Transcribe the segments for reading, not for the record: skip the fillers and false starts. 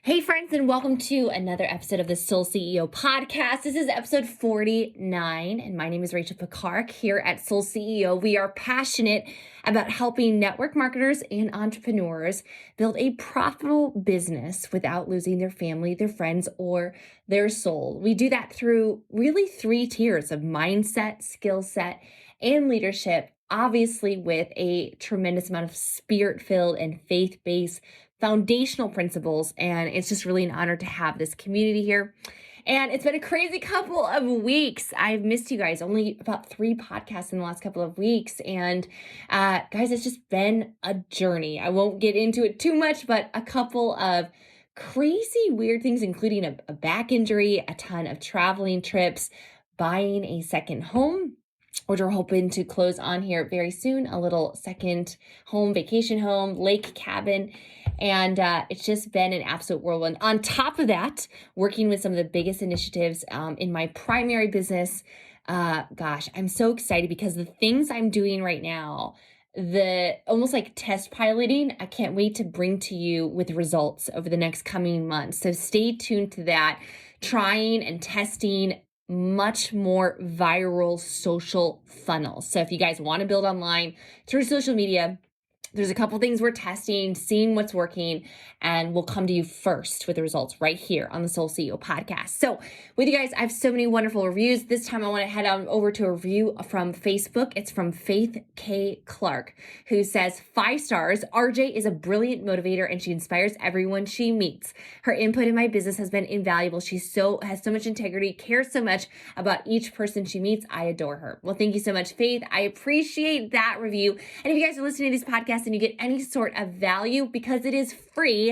Hey friends, and welcome to another episode of the Soul CEO podcast. This is episode 49, and my name is Rachel Picard. Here at Soul CEO, we are passionate about helping network marketers and entrepreneurs build a profitable business without losing their family, their friends, or their soul. We do that through really 3 tiers of mindset, skill set, and leadership, obviously with a tremendous amount of spirit-filled and faith-based foundational principles. And it's just really an honor to have this community here. And it's been a crazy couple of weeks. I've missed you guys, only about 3 podcasts in the last couple of weeks. And guys, it's just been a journey. I won't get into it too much, but a couple of crazy, weird things, including a back injury, a ton of traveling trips, buying a second home, which we're hoping to close on here very soon, a little second home, vacation home, lake cabin. And it's just been an absolute whirlwind. On top of that, working with some of the biggest initiatives in my primary business. I'm so excited because the things I'm doing right now, the almost like test piloting, I can't wait to bring to you with results over the next coming months. So stay tuned to that, trying and testing much more viral social funnels. So if you guys want to build online through social media, there's a couple things we're testing, seeing what's working, and we'll come to you first with the results right here on the Soul CEO podcast. So with you guys, I have so many wonderful reviews. This time I want to head on over to a review from Facebook. It's from Faith K. Clark, who says, 5 stars. RJ is a brilliant motivator and she inspires everyone she meets. Her input in my business has been invaluable. She has so much integrity, cares so much about each person she meets. I adore her. Well, thank you so much, Faith. I appreciate that review. And if you guys are listening to these podcasts and you get any sort of value, because it is free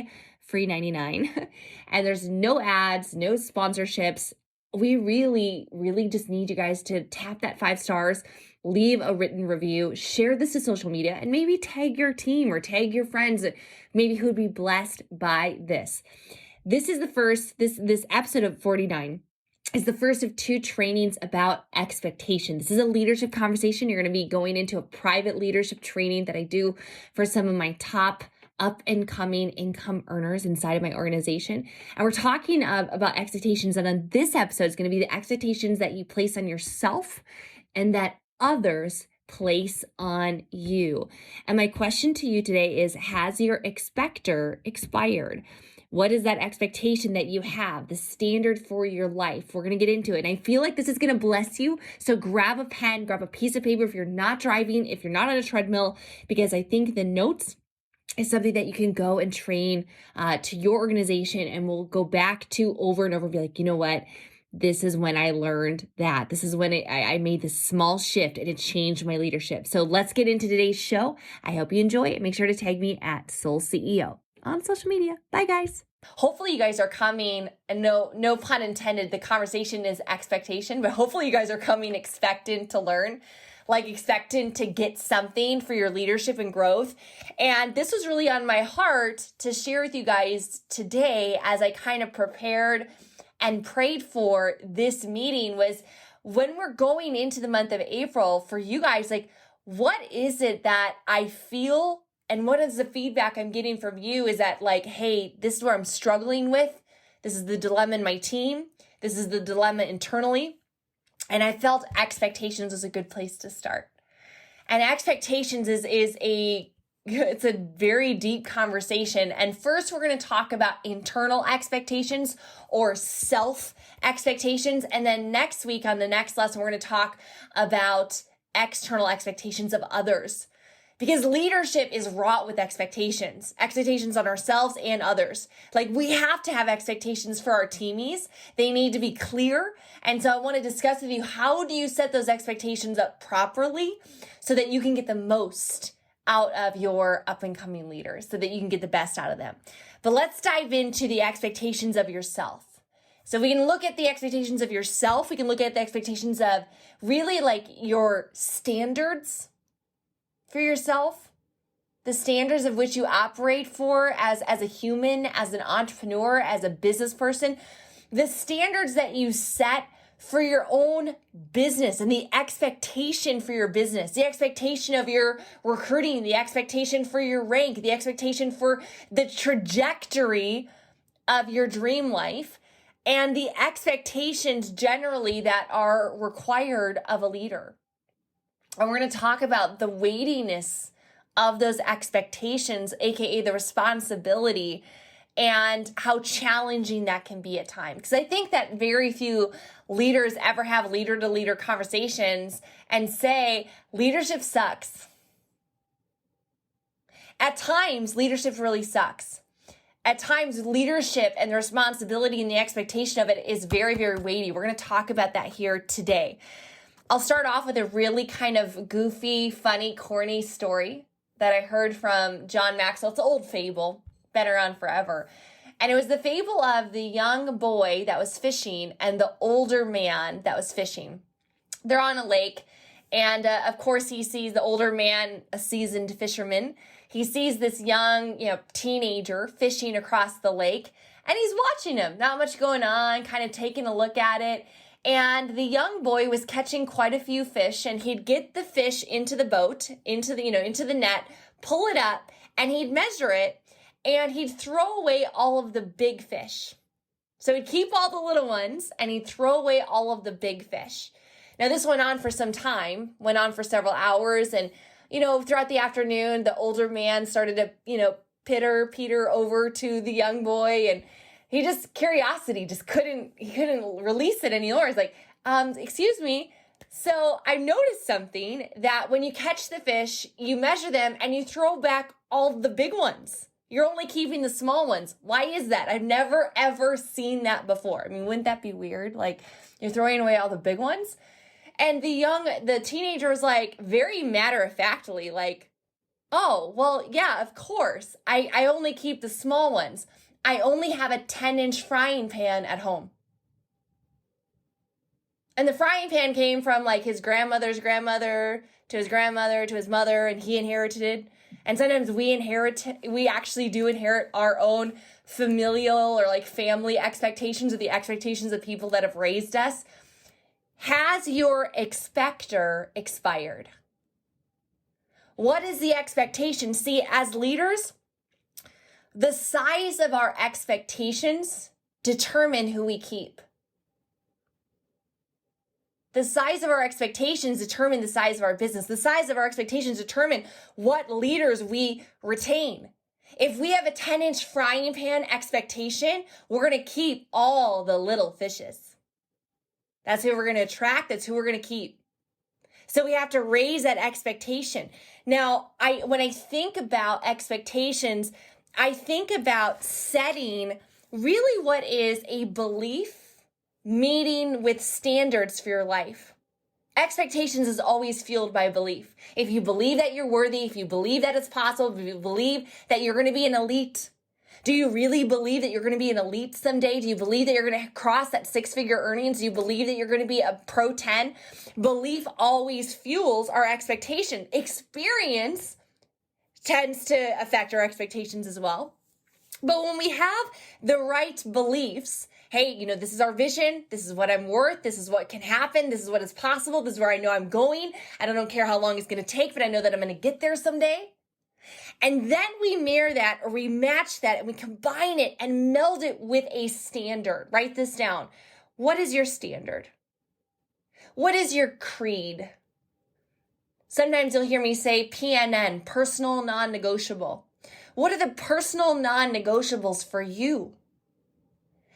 99, and there's no ads, no sponsorships, we really just need you guys to tap that 5 stars, leave a written review, share this to social media, and maybe tag your team or tag your friends maybe who would be blessed by this. This is the first, this episode of 49 is the first of 2 trainings about expectation. This is a leadership conversation. You're going to be going into a private leadership training that I do for some of my top up and coming income earners inside of my organization. And we're talking about expectations. And on this episode is going to be the expectations that you place on yourself and that others place on you. And my question to you today is, has your expector expired? What is that expectation that you have, the standard for your life? We're going to get into it. And I feel like this is going to bless you. So grab a pen, grab a piece of paper if you're not driving, if you're not on a treadmill, because I think the notes is something that you can go and train to your organization, and we'll go back to over and over and be like, you know what? This is when I learned that. This is when I made this small shift and it changed my leadership. So let's get into today's show. I hope you enjoy it. Make sure to tag me at Soul CEO on social media. Bye, guys. Hopefully you guys are coming, and no pun intended, the conversation is expectation, but hopefully you guys are coming expectant to learn, like expectant to get something for your leadership and growth. And this was really on my heart to share with you guys today as I kind of prepared and prayed for this meeting, was when we're going into the month of April for you guys, like, what is it that I feel, and what is the feedback I'm getting from you is that, like, hey, this is where I'm struggling with. This is the dilemma in my team. This is the dilemma internally. And I felt expectations was a good place to start. And expectations is it's a very deep conversation. And first, we're going to talk about internal expectations or self expectations. And then next week on the next lesson, we're going to talk about external expectations of others. Because leadership is wrought with expectations on ourselves and others. Like, we have to have expectations for our teamies. They need to be clear. And so I want to discuss with you, how do you set those expectations up properly so that you can get the most out of your up and coming leaders, so that you can get the best out of them. But let's dive into the expectations of yourself. So we can look at the expectations of yourself. We can look at the expectations of really like your standards for yourself, the standards of which you operate for as a human, as an entrepreneur, as a business person, the standards that you set for your own business and the expectation for your business, the expectation of your recruiting, the expectation for your rank, the expectation for the trajectory of your dream life and the expectations generally that are required of a leader. And we're going to talk about the weightiness of those expectations, aka the responsibility, and how challenging that can be at times. Because I think that very few leaders ever have leader-to-leader conversations and say, leadership sucks. At times, leadership really sucks. At times, leadership and the responsibility and the expectation of it is very, very weighty. We're going to talk about that here today. I'll start off with a really kind of goofy, funny, corny story that I heard from John Maxwell. It's an old fable, been around forever. And it was the fable of the young boy that was fishing and the older man that was fishing. They're on a lake, and of course he sees the older man, a seasoned fisherman. He sees this young, teenager fishing across the lake, and he's watching him. Not much going on, kind of taking a look at it. And the young boy was catching quite a few fish, and he'd get the fish into the boat, into the net, pull it up, and he'd measure it, and he'd throw away all of the big fish. So he'd keep all the little ones, and he'd throw away all of the big fish. Now, this went on for some time, went on for several hours, and, throughout the afternoon, the older man started to, Peter over to the young boy, and curiosity couldn't release it anymore. It's like, excuse me. So I noticed something that when you catch the fish, you measure them and you throw back all the big ones. You're only keeping the small ones. Why is that? I've never, ever seen that before. I mean, wouldn't that be weird? Like, you're throwing away all the big ones? And the teenager was like, very matter-of-factly, like, oh, well, yeah, of course. I only keep the small ones. I only have a 10-inch frying pan at home. And the frying pan came from like his grandmother's grandmother to his grandmother to his mother, and he inherited it. And sometimes we actually do inherit our own familial or like family expectations or the expectations of people that have raised us. Has your expector expired? What is the expectation? See, as leaders, the size of our expectations determine who we keep. The size of our expectations determine the size of our business. The size of our expectations determine what leaders we retain. If we have a 10-inch frying pan expectation, we're going to keep all the little fishes. That's who we're going to attract. That's who we're going to keep. So we have to raise that expectation. Now, when I think about expectations, I think about setting really what is a belief meeting with standards for your life. Expectations is always fueled by belief. If you believe that you're worthy, if you believe that it's possible, if you believe that you're going to be an elite, do you really believe that you're going to be an elite someday? Do you believe that you're going to cross that 6-figure earnings? Do you believe that you're going to be a pro 10? Belief always fuels our expectation. Experience tends to affect our expectations as well. But when we have the right beliefs, hey, this is our vision. This is what I'm worth. This is what can happen. This is what is possible. This is where I know I'm going. I don't care how long it's going to take, but I know that I'm going to get there someday. And then we mirror that or we match that and we combine it and meld it with a standard. Write this down. What is your standard? What is your creed? Sometimes you'll hear me say PNN, personal non-negotiable. What are the personal non-negotiables for you?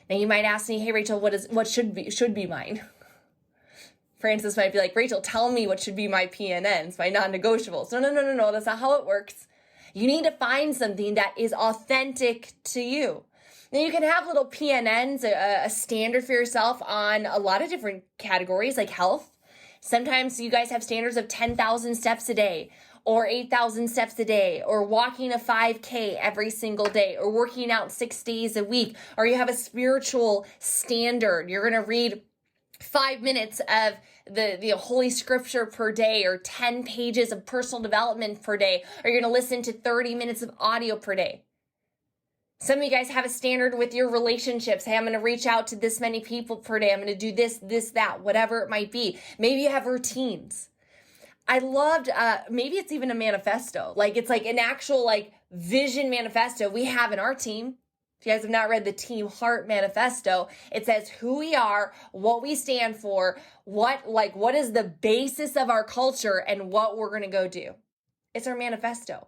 Now you might ask me, hey Rachel, what should be mine? Francis might be like, Rachel, tell me what should be my PNNs, my non-negotiables. No, that's not how it works. You need to find something that is authentic to you. Now you can have little PNNs, a standard for yourself on a lot of different categories like health. Sometimes you guys have standards of 10,000 steps a day or 8,000 steps a day or walking a 5K every single day or working out 6 days a week, or you have a spiritual standard. You're going to read 5 minutes of the Holy Scripture per day or 10 pages of personal development per day, or you're going to listen to 30 minutes of audio per day. Some of you guys have a standard with your relationships. Hey, I'm going to reach out to this many people per day. I'm going to do this, that, whatever it might be. Maybe you have routines. I loved, maybe it's even a manifesto. Like it's like an actual like vision manifesto we have in our team. If you guys have not read the Team Heart Manifesto, it says who we are, what we stand for, what is the basis of our culture and what we're going to go do. It's our manifesto.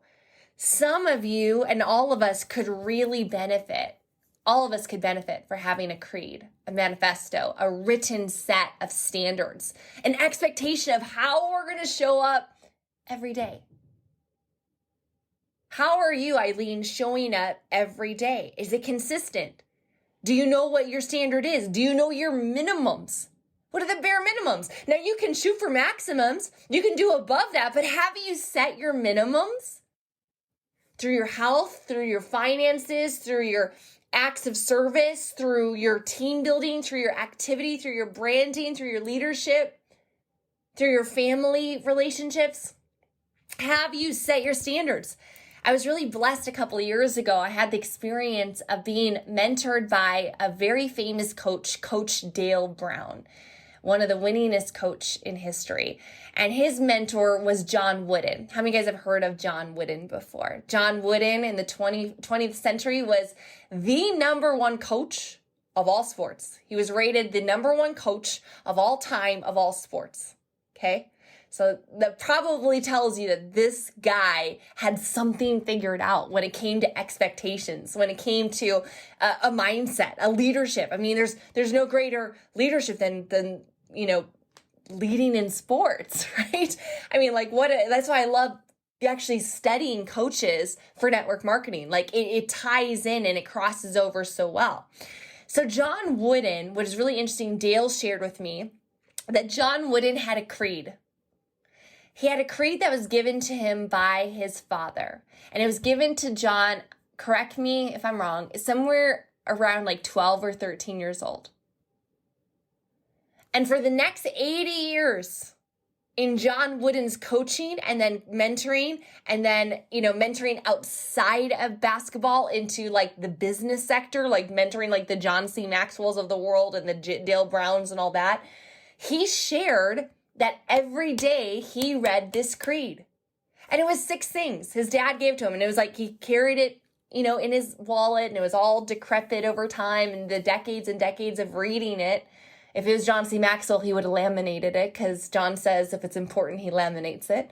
Some of you and all of us could really benefit. All of us could benefit for having a creed, a manifesto, a written set of standards, an expectation of how we're going to show up every day. How are you, Eileen, showing up every day? Is it consistent? Do you know what your standard is? Do you know your minimums? What are the bare minimums? Now you can shoot for maximums. You can do above that, but have you set your minimums? Through your health, through your finances, through your acts of service, through your team building, through your activity, through your branding, through your leadership, through your family relationships? Have you set your standards? I was really blessed a couple of years ago. I had the experience of being mentored by a very famous coach, Coach Dale Brown, one of the winningest coach in history. And his mentor was John Wooden. How many of you guys have heard of John Wooden before? John Wooden in the 20th century was the number one coach of all sports. He was rated the number one coach of all time of all sports. Okay? So that probably tells you that this guy had something figured out when it came to expectations, when it came to a mindset, a leadership. I mean, there's no greater leadership than leading in sports, right? I mean, that's why I love actually studying coaches for network marketing. Like it ties in and it crosses over so well. So John Wooden, what is really interesting, Dale shared with me that John Wooden had a creed. He had a creed that was given to him by his father. And it was given to John, correct me if I'm wrong, somewhere around 12 or 13 years old. And for the next 80 years in John Wooden's coaching and then mentoring and then, mentoring outside of basketball into the business sector, mentoring the John C. Maxwell's of the world and the Dale Browns and all that, he shared that every day he read this creed. And it was 6 things his dad gave to him. And it was he carried it, in his wallet, and it was all decrepit over time and the decades and decades of reading it. If it was John C. Maxwell, he would have laminated it because John says if it's important, he laminates it.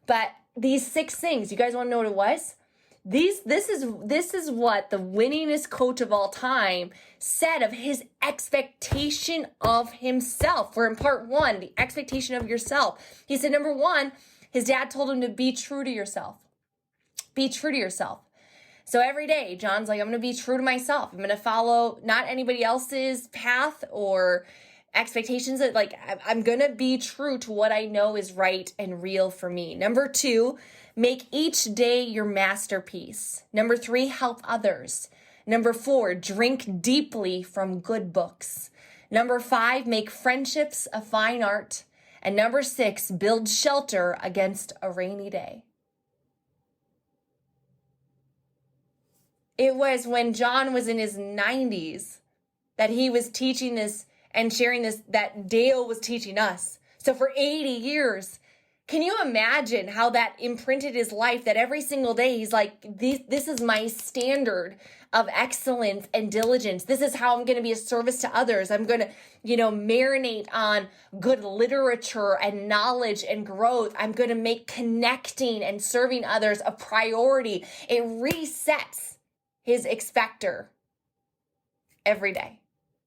But these 6 things, you guys want to know what it was? This is what the winningest coach of all time said of his expectation of himself. We're in part 1, the expectation of yourself. He said, number 1, his dad told him to be true to yourself. Be true to yourself. So every day, John's I'm going to be true to myself. I'm going to follow not anybody else's path or expectations. I'm going to be true to what I know is right and real for me. Number 2, make each day your masterpiece. Number 3, help others. Number 4, drink deeply from good books. Number 5, make friendships a fine art. And number 6, build shelter against a rainy day. It was when John was in his 90s that he was teaching this and sharing this, that Dale was teaching us. So for 80 years, can you imagine how that imprinted his life, that every single day he's this is my standard of excellence and diligence. This is how I'm going to be a service to others. I'm going to, marinate on good literature and knowledge and growth. I'm going to make connecting and serving others a priority. It resets his expector every day,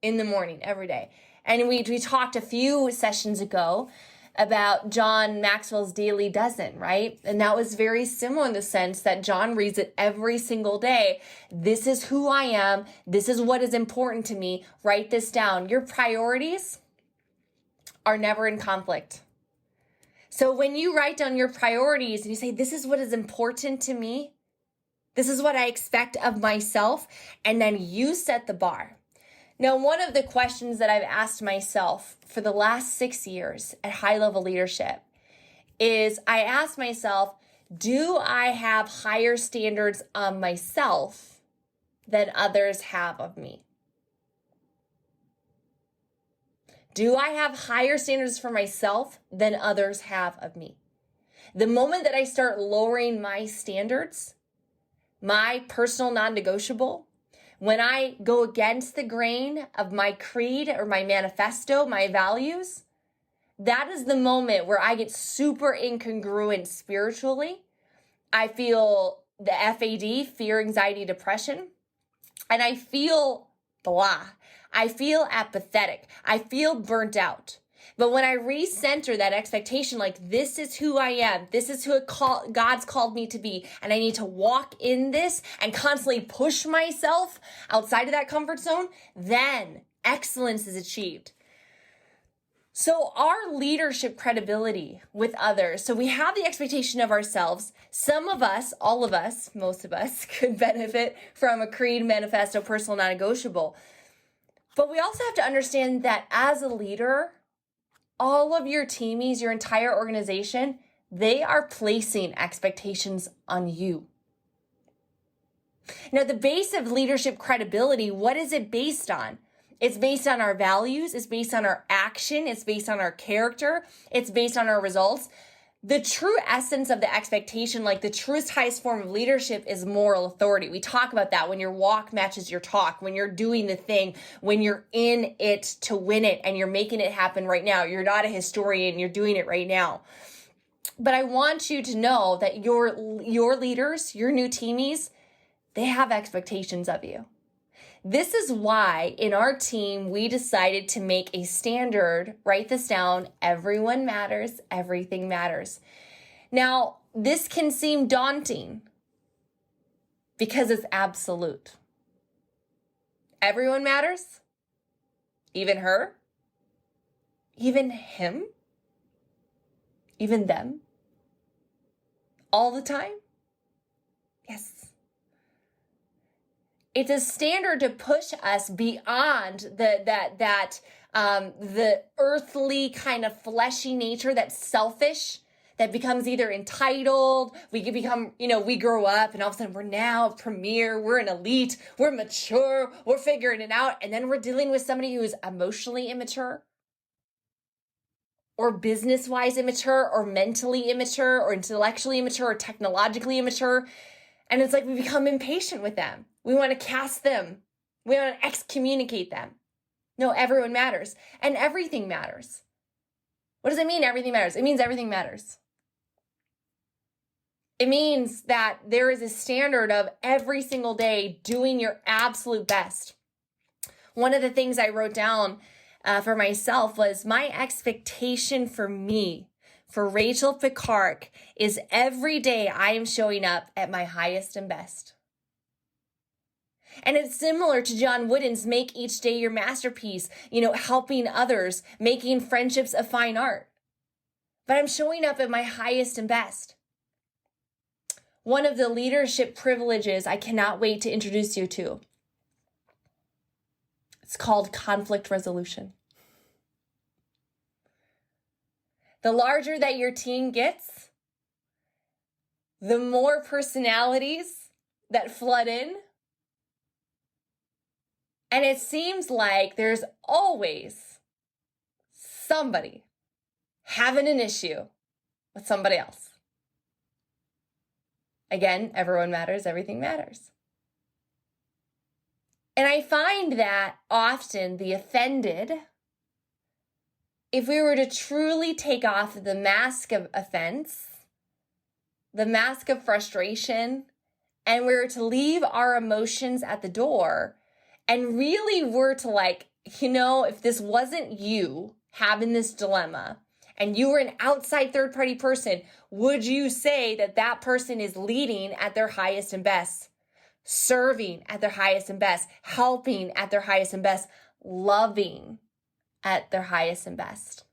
in the morning, every day. And we talked a few sessions ago about John Maxwell's Daily Dozen, right? And that was very similar in the sense that John reads it every single day. This is who I am. This is what is important to me. Write this down. Your priorities are never in conflict. So when you write down your priorities and you say, this is what is important to me, this is what I expect of myself, and then you set the bar. Now, one of the questions that I've asked myself for the last 6 years at High Level Leadership is I ask myself, do I have higher standards on myself than others have of me? Do I have higher standards for myself than others have of me? The moment that I start lowering my standards, my personal non-negotiable, when I go against the grain of my creed or my manifesto, my values, that is the moment where I get super incongruent spiritually. I feel the FAD, fear, anxiety, depression, and I feel blah. I feel apathetic. I feel burnt out. But when I recenter that expectation, like this is who I am, this is who God's called me to be, and I need to walk in this and constantly push myself outside of that comfort zone, then excellence is achieved. So our leadership credibility with others, so we have the expectation of ourselves. Some of us, all of us, most of us could benefit from a creed, manifesto, personal, non-negotiable. But we also have to understand that as a leader, all of your teamies, your entire organization, they are placing expectations on you. Now, the base of leadership credibility, what is it based on? It's based on our values. It's based on our action. It's based on our character. It's based on our results. The true essence of the expectation, like the truest, highest form of leadership, is moral authority. We talk about that when your walk matches your talk, when you're doing the thing, when you're in it to win it and you're making it happen right now. You're not a historian, you're doing it right now. But I want you to know that your leaders, your new teamies, they have expectations of you. This is why in our team, we decided to make a standard, write this down, everyone matters, everything matters. Now, this can seem daunting because it's absolute. Everyone matters, even her, even him, even them, all the time. Yes. It's a standard to push us beyond the earthly kind of fleshy nature that's selfish, that becomes either entitled, we can become, we grow up and all of a sudden we're now a premier, we're an elite, we're mature, we're figuring it out. And then we're dealing with somebody who is emotionally immature or business-wise immature or mentally immature or intellectually immature or technologically immature. And it's like we become impatient with them. We want to cast them. We want to excommunicate them. No, everyone matters. And everything matters. What does it mean, everything matters? It means everything matters. It means that there is a standard of every single day doing your absolute best. One of the things I wrote down for myself was my expectation for me, for Rachel Picard, is every day I am showing up at my highest and best. And it's similar to John Wooden's Make Each Day Your Masterpiece, helping others, making friendships a fine art. But I'm showing up at my highest and best. One of the leadership privileges I cannot wait to introduce you to, it's called conflict resolution. The larger that your team gets, the more personalities that flood in. And it seems like there's always somebody having an issue with somebody else. Again, everyone matters, everything matters. And I find that often the offended, if we were to truly take off the mask of offense, the mask of frustration, and we were to leave our emotions at the door, and really were to if this wasn't you having this dilemma and you were an outside third-party person, would you say that that person is leading at their highest and best, serving at their highest and best, helping at their highest and best, loving at their highest and best?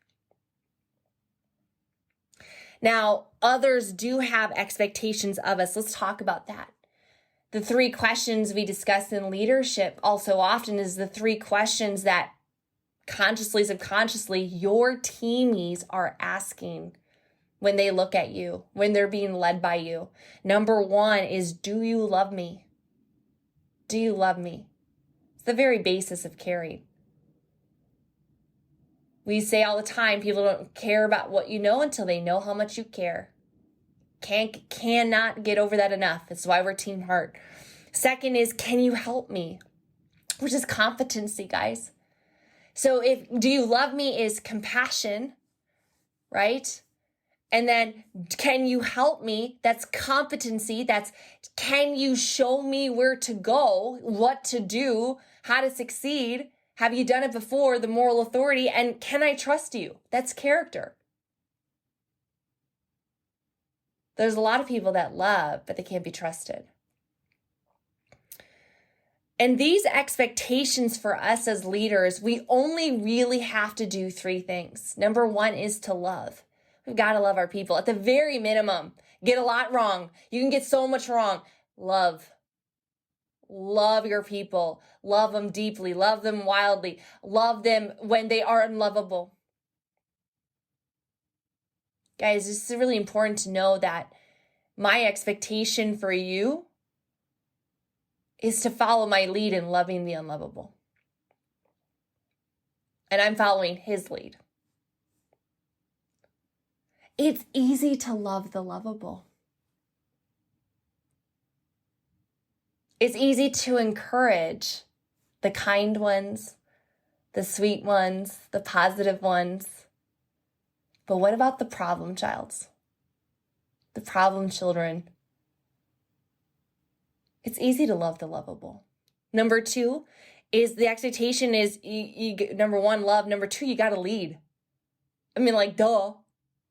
Now, others do have expectations of us. Let's talk about that. The 3 questions we discuss in leadership also often is the 3 questions that consciously, subconsciously, your teamies are asking when they look at you, when they're being led by you. Number 1 is, do you love me? Do you love me? It's the very basis of caring. We say all the time, people don't care about what you know until they know how much you care. Cannot get over that enough. That's why we're Team Heart. Second is, can you help me? which is competency, guys. So if do you love me is compassion, right? And then can you help me? That's competency. That's can you show me where to go, what to do, how to succeed? Have you done it before? The moral authority. And can I trust you? That's character. There's a lot of people that love, but they can't be trusted. And these expectations for us as leaders, we only really have to do 3 things. Number 1 is to love. We've got to love our people. At the very minimum, get a lot wrong. You can get so much wrong. Love. Love your people. Love them deeply. Love them wildly. Love them when they are unlovable. Guys, this is really important to know that my expectation for you is to follow my lead in loving the unlovable. And I'm following his lead. It's easy to love the lovable. It's easy to encourage the kind ones, the sweet ones, the positive ones. But what about the problem childs? The problem children? It's easy to love the lovable. Number 2 is the expectation is, number 1, love. Number 2, you got to lead. I mean, like, duh.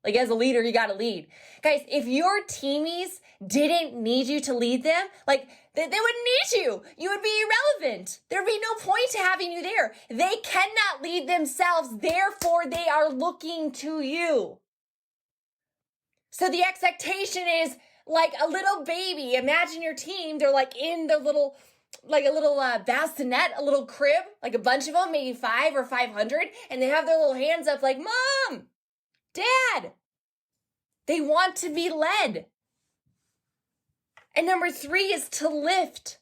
Like, as a leader, you got to lead. Guys, if your teamies didn't need you to lead them, like, they wouldn't need you. You would be irrelevant. There'd be no point to having you there. They cannot lead themselves. Therefore, they are looking to you. So the expectation is like a little baby. Imagine your team. They're like in the little, like a little bassinet, a little crib, like a bunch of them, maybe 5 or 500. And they have their little hands up like, Mom, Dad. They want to be led. And number 3 is to lift.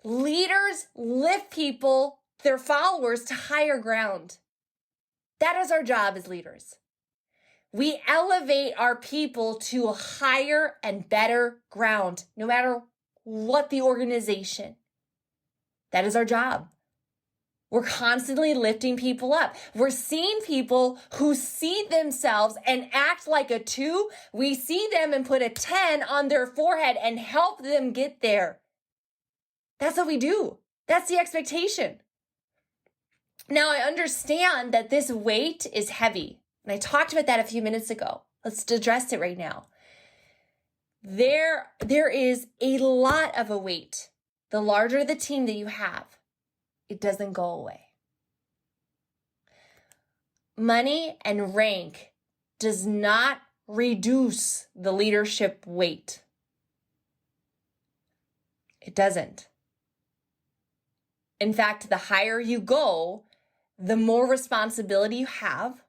Leaders lift people, their followers, to higher ground. That is our job as leaders. We elevate our people to a higher and better ground, no matter what the organization. That is our job. We're constantly lifting people up. We're seeing people who see themselves and act like a 2. We see them and put a 10 on their forehead and help them get there. That's what we do. That's the expectation. Now, I understand that this weight is heavy. And I talked about that a few minutes ago. Let's address it right now. There is a lot of a weight. The larger the team that you have, it doesn't go away. Money and rank does not reduce the leadership weight. It doesn't. In fact, the higher you go, the more responsibility you have.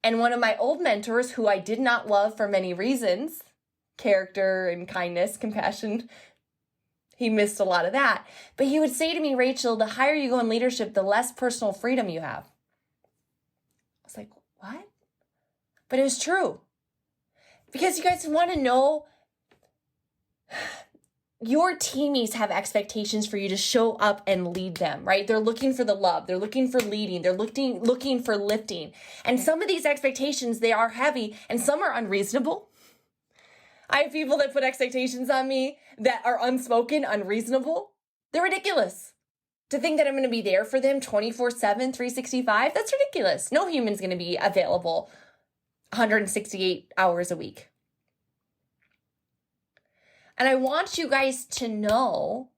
And one of my old mentors, who I did not love for many reasons, character and kindness, compassion, he missed a lot of that. But he would say to me, Rachel, the higher you go in leadership, the less personal freedom you have. I was like, what? But it was true. Because you guys want to know, your teamies have expectations for you to show up and lead them, right? They're looking for the love. They're looking for leading. They're looking for lifting. And some of these expectations, they are heavy and some are unreasonable. I have people that put expectations on me that are unspoken, unreasonable. They're ridiculous. To think that I'm going to be there for them 24/7, 365, that's ridiculous. No human's going to be available 168 hours a week. And I want you guys to know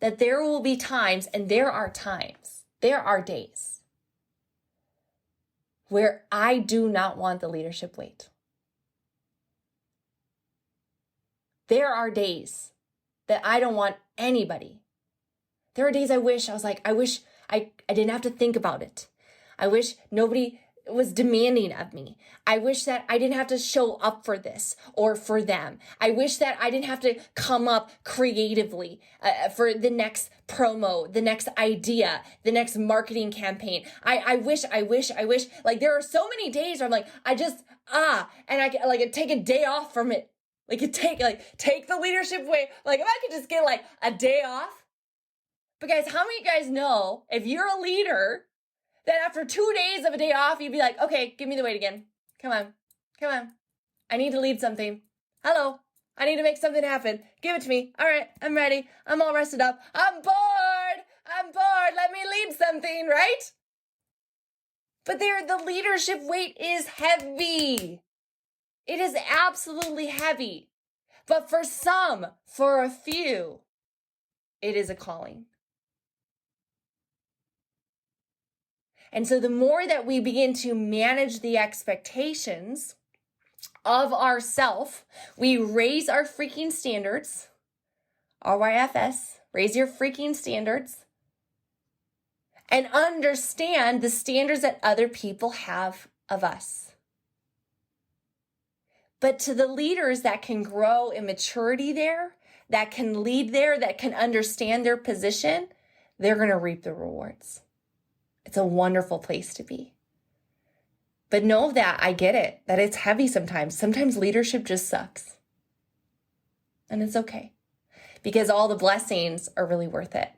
that there will be times, and there are times, there are days where I do not want the leadership weight. There are days that I don't want anybody. There are days I wish I didn't have to think about it. I wish nobody was demanding of me. I wish that I didn't have to show up for this or for them. I wish that I didn't have to come up creatively for the next promo, the next idea, the next marketing campaign. I wish, like there are so many days where I'm like, and I take a day off from it. Take the leadership way. Like if I could just get like a day off, But guys, how many of you guys know if you're a leader that after 2 days of a day off, you'd be like, okay, give me the weight again. Come on. I need to lead something. Hello. I need to make something happen. Give it to me. All right, I'm ready. I'm all rested up. I'm bored. Let me lead something, right? But the leadership weight is heavy. It is absolutely heavy. But for a few, it is a calling. And so the more that we begin to manage the expectations of ourself, we raise our freaking standards, RYFS, raise your freaking standards, and understand the standards that other people have of us. But to the leaders that can grow in maturity there, that can lead there, that can understand their position, they're going to reap the rewards. It's a wonderful place to be. But know that I get it, that it's heavy sometimes. Sometimes leadership just sucks. And it's okay, because all the blessings are really worth it.